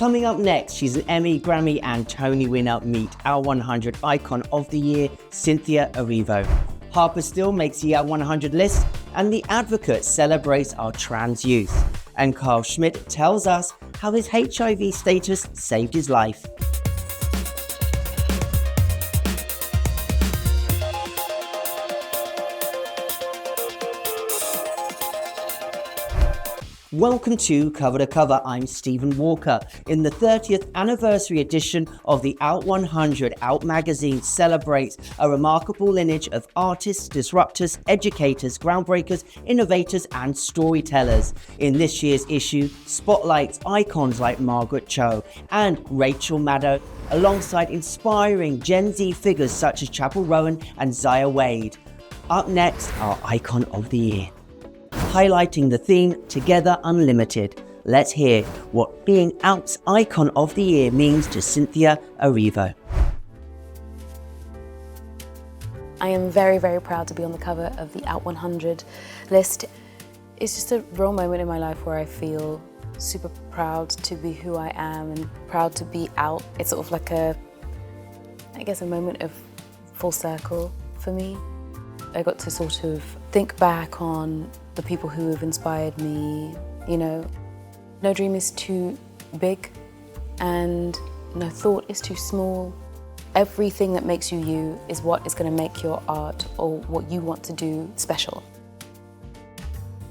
Coming up next, she's an Emmy, Grammy and Tony winner. Meet our 100 Icon of the Year, Cynthia Erivo. Harper Steel makes the Out 100 list, and The Advocate celebrates our trans youth. And Karl Schmid tells us how his HIV status saved his life. Welcome to Cover to Cover. I'm Stephen Walker. In the 30th anniversary edition of the Out 100, Out magazine celebrates a remarkable lineage of artists, disruptors, educators, groundbreakers, innovators, and storytellers. In this year's issue, spotlights icons like Margaret Cho and Rachel Maddow, alongside inspiring Gen Z figures such as Chappell Rowan and Zaya Wade. Up next, our Icon of the Year. Highlighting the theme Together Unlimited, let's hear what being Out's Icon of the Year means to Cynthia Erivo. I am very, very proud to be on the cover of the Out 100 list. It's just a real moment in my life where I feel super proud to be who I am and proud to be out. It's sort of like a moment of full circle for me. I got to sort of think back on the people who have inspired me. You know, no dream is too big and no thought is too small. Everything that makes you you is what is going to make your art or what you want to do special.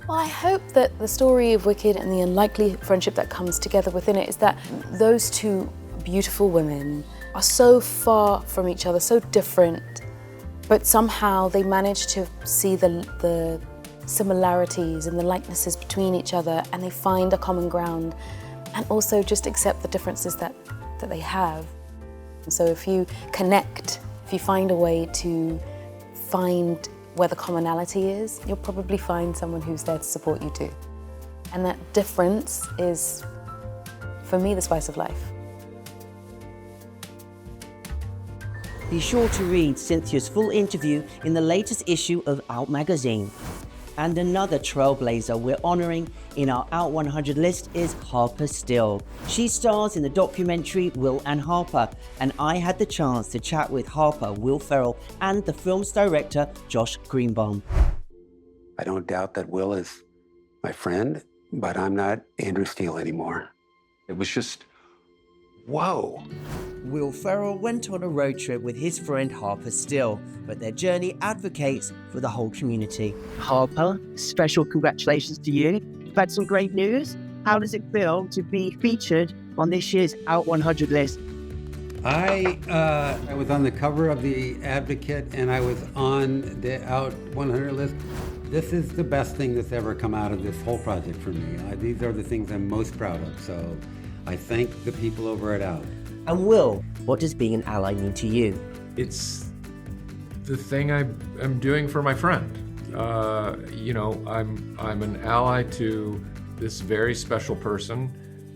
Well, I hope that the story of Wicked and the unlikely friendship that comes together within it is that those two beautiful women are so far from each other, so different, but somehow they manage to see the similarities and the likenesses between each other, and they find a common ground and also just accept the differences that they have. So if you connect, if you find a way to find where the commonality is, you'll probably find someone who's there to support you too. And that difference is, for me, the spice of life. Be sure to read Cynthia's full interview in the latest issue of Out magazine. And another trailblazer we're honouring in our Out 100 list is Harper Steel. She stars in the documentary Will and Harper, and I had the chance to chat with Harper, Will Ferrell, and the film's director, Josh Greenbaum. I don't doubt that Will is my friend, but I'm not Andrew Steele anymore. It was just, whoa. Will Ferrell went on a road trip with his friend Harper Steel, but their journey advocates for the whole community. Harper, special congratulations to you. You've had some great news. How does it feel to be featured on this year's Out 100 list? I was on the cover of The Advocate, and I was on the Out 100 list. This is the best thing that's ever come out of this whole project for me. These are the things I'm most proud of, so I thank the people over at Out. And Will, what does being an ally mean to you? It's the thing I'm doing for my friend. I'm an ally to this very special person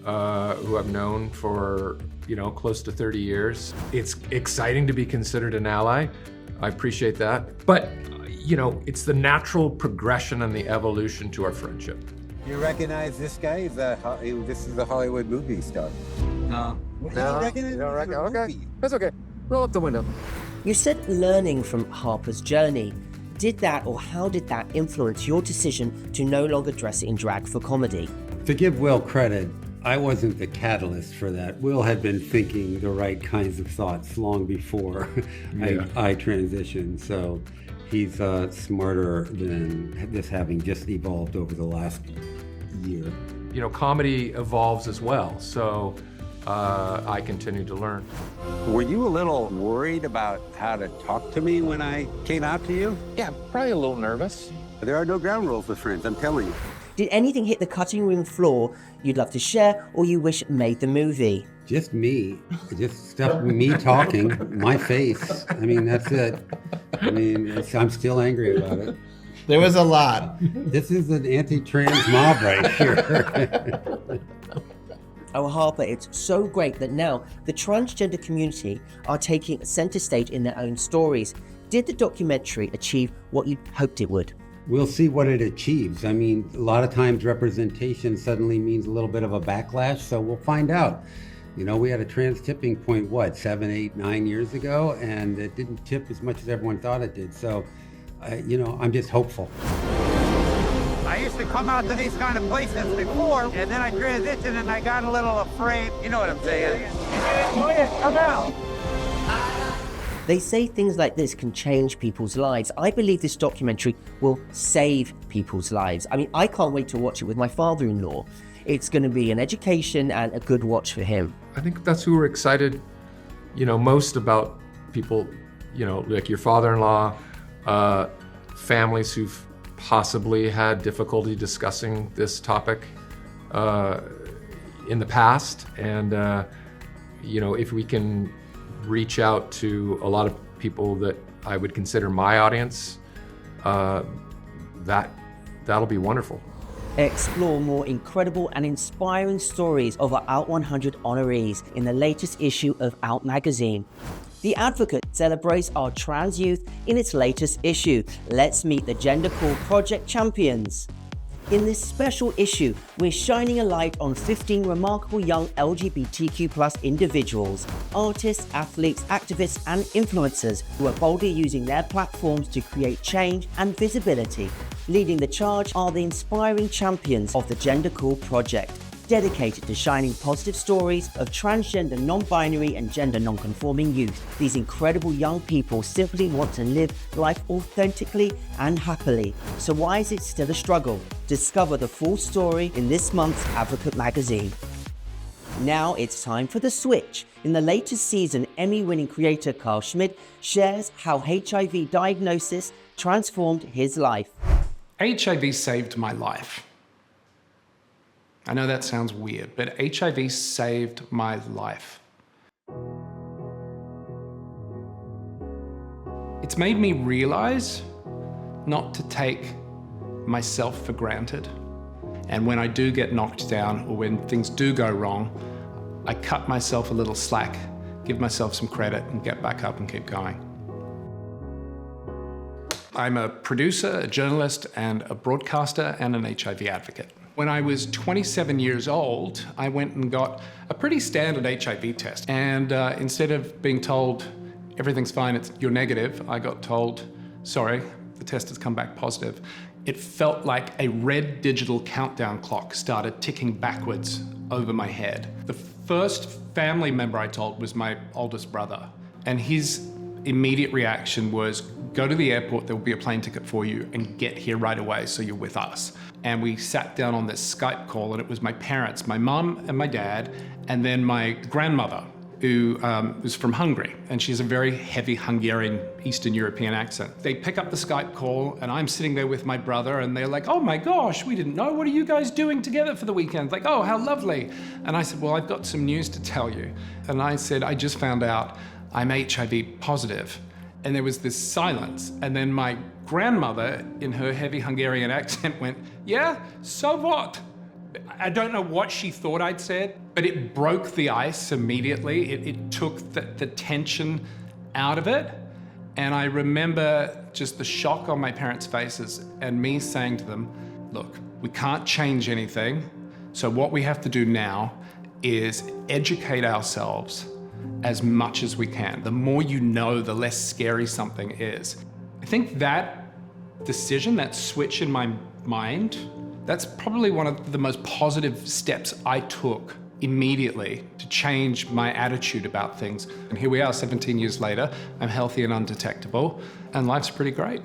who I've known for close to 30 years. It's exciting to be considered an ally. I appreciate that. But it's the natural progression and the evolution to our friendship. You recognize this guy? This is a Hollywood movie star. No. You don't recognize Okay, that's okay. Roll up the window. You said learning from Harper's journey. Did that, or how did that influence your decision to no longer dress in drag for comedy? To give Will credit, I wasn't the catalyst for that. Will had been thinking the right kinds of thoughts long before I transitioned, so he's smarter than this having just evolved over the last year. Comedy evolves as well, so I continue to learn. Were you a little worried about how to talk to me when I came out to you? Yeah, probably a little nervous. There are no ground rules with friends, I'm telling you. Did anything hit the cutting room floor you'd love to share or you wish made the movie? Just me. Just stuff, me talking, my face. I mean, that's it. I mean, I'm still angry about it. There was a lot. This is an anti-trans mob right here. Oh, Harper, it's so great that now the transgender community are taking center stage in their own stories. Did the documentary achieve what you hoped it would? we'll see what it achieves. I mean, a lot of times representation suddenly means a little bit of a backlash, so we'll find out. You know, we had a trans tipping point, 7, 8, 9 years ago, and it didn't tip as much as everyone thought it did. So, I'm just hopeful. I used to come out to these kind of places before, and then I transitioned and I got a little afraid. You know what I'm saying? Enjoy it. Come out. They say things like this can change people's lives. I believe this documentary will save people's lives. I mean, I can't wait to watch it with my father-in-law. It's going to be an education and a good watch for him. I think that's who we're excited, most about people, like your father-in-law, families who've possibly had difficulty discussing this topic in the past. And, if we can reach out to a lot of people that I would consider my audience, that'll be wonderful. Explore more incredible and inspiring stories of our Out 100 honorees in the latest issue of Out magazine. The Advocate celebrates our trans youth in its latest issue. Let's meet the Gender Cool Project champions. In this special issue, we're shining a light on 15 remarkable young LGBTQ+ individuals, artists, athletes, activists, and influencers who are boldly using their platforms to create change and visibility. Leading the charge are the inspiring champions of the Gender Cool Project, dedicated to shining positive stories of transgender, non-binary, and gender non-conforming youth. These incredible young people simply want to live life authentically and happily. So why is it still a struggle? Discover the full story in this month's Advocate magazine. Now it's time for The Switch. In the latest season, Emmy-winning creator Karl Schmid shares how HIV diagnosis transformed his life. HIV saved my life. I know that sounds weird, but HIV saved my life. It's made me realize not to take myself for granted. And when I do get knocked down or when things do go wrong, I cut myself a little slack, give myself some credit, and get back up and keep going. I'm a producer, a journalist, and a broadcaster, and an HIV advocate. When I was 27 years old, I went and got a pretty standard HIV test. And instead of being told, everything's fine, you're negative, I got told, sorry, the test has come back positive. It felt like a red digital countdown clock started ticking backwards over my head. The first family member I told was my oldest brother. And his immediate reaction was, go to the airport, there will be a plane ticket for you, and get here right away so you're with us. And we sat down on this Skype call, and it was my parents, my mum and my dad, and then my grandmother, who was from Hungary, and she has a very heavy Hungarian Eastern European accent. They pick up the Skype call, and I'm sitting there with my brother, and they're like, oh my gosh, we didn't know, what are you guys doing together for the weekend? Like, oh, how lovely. And I said, well, I've got some news to tell you. And I said, I just found out I'm HIV positive. And there was this silence, and then my grandmother, in her heavy Hungarian accent, went, yeah, so what? I don't know what she thought I'd said, but it broke the ice immediately. It took the tension out of it. And I remember just the shock on my parents' faces and me saying to them, look, we can't change anything. So what we have to do now is educate ourselves as much as we can. The more you know, the less scary something is. I think that decision, that switch in my mind, that's probably one of the most positive steps I took immediately to change my attitude about things. And here we are 17 years later, I'm healthy and undetectable, and life's pretty great.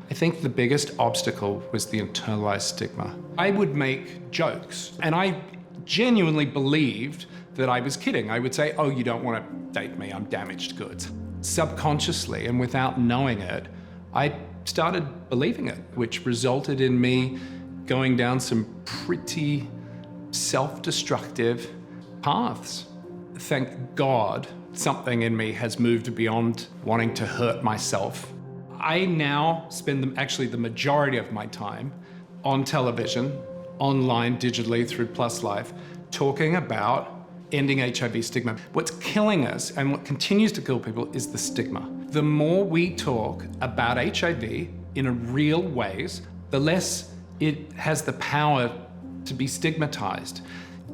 I think the biggest obstacle was the internalized stigma. I would make jokes, and I genuinely believed that I was kidding. I would say, oh, you don't want to date me, I'm damaged goods. Subconsciously and without knowing it, I started believing it, which resulted in me going down some pretty self-destructive paths. Thank God, something in me has moved beyond wanting to hurt myself. I now spend actually the majority of my time on television, online, digitally, through Plus Life, talking about ending HIV stigma. What's killing us and what continues to kill people is the stigma. The more we talk about HIV in real ways, the less it has the power to be stigmatized.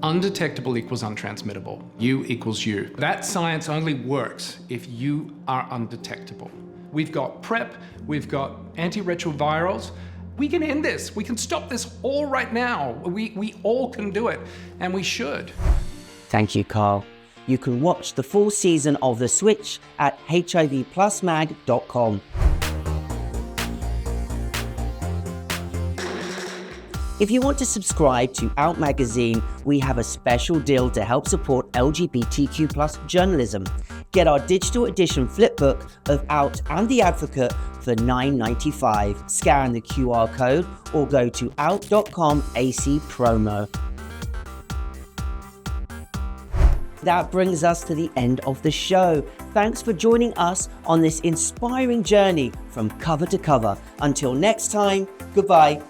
Undetectable equals untransmittable. You equals you. That science only works if you are undetectable. We've got PrEP, we've got antiretrovirals. We can end this. We can stop this all right now. We all can do it, and we should. Thank you, Karl. You can watch the full season of The Switch at hivplusmag.com. If you want to subscribe to Out Magazine, we have a special deal to help support LGBTQ+ journalism. Get our digital edition flipbook of Out and The Advocate for $9.95. Scan the QR code or go to out.com/AC-promo. That brings us to the end of the show. Thanks for joining us on this inspiring journey from cover to cover. Until next time, goodbye.